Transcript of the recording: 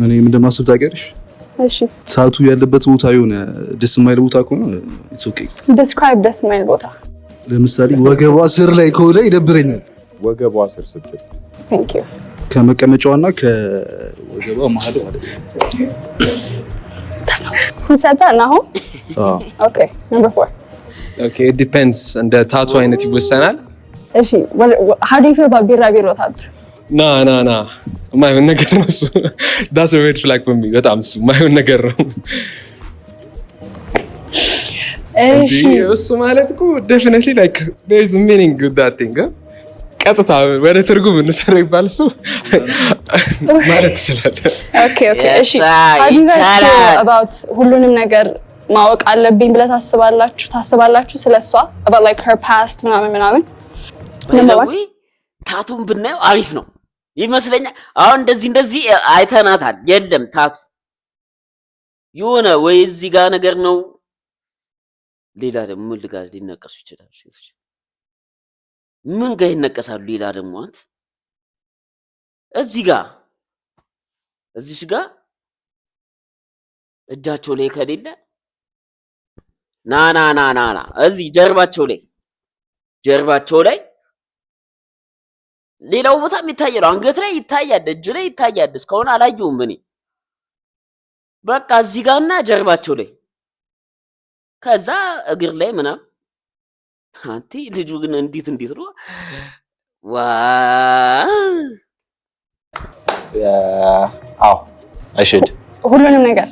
እኔ ምን እንደማስብ ታውቂያለሽ? እሺ ሳቱ ያለበት ቦታ የሆነ ደስ የማይል ቦታ ከሆነ ኢትስ ኦኬ። ዲስክራይብ ደስ የማይል ቦታ ለምሳሌ ወገቧ ስር ላይ ከሆነ ይደብረኛል። ወገቧ ስር ስትል ቴንክ ዩ ከመቀመጫዋና ከወገቧ መሀል ማለት ነው። ሰጣ ነው። ኦኬ ነምበር 4 ኦኬ ኢት ዲፔንድስ እንደ ታቱ አይነት ይወሰናል። እሺ how do you feel about ቢራቢሮ ታቱ? ና ማይሆን ነገር ነው እሱ። that's a red flag for me በጣም እሱ ማይሆን ነገር ነው። እሺ እሱ ማለት እኮ definitely like there is a meaning to that thing ቀጥታ ወደ ትርጉም እንሰራ ይባል እሱ ማለት ይችላል። ኦኬ እሺ how do you guys feel about ሁሉንም ነገር ማወቅ አለብኝ ብለ ታስባላችሁ ስለሷ about like her past ምናምን ወይ ታቱን ብናየው አሪፍ ነው ይመስለኛል። አሁን እንደዚህ አይተናታል። የለም ታቱ የሆነ ወይ እዚህ ጋር ነገር ነው። ሌላ ደግሞ ምን ጋር ሊነቀሱ ይችላል ሴቶች? ምን ጋር ይነቀሳሉ? ሌላ ደግሞ አንተ እዚህ እጃቸው ላይ ከሌለ ና እዚህ ጀርባቸው ላይ ሌላው ቦታም ይታያል። አንገት ላይ ይታያል፣ እጅ ላይ ይታያል። እስካሁን አላየሁም እኔ። በቃ እዚህ ጋርና ጀርባቸው ላይ ከዛ እግር ላይ ምናምን። አንተ ልጁ ግን እንዴት ነው አዎ አይሽድ ሁሉንም ነገር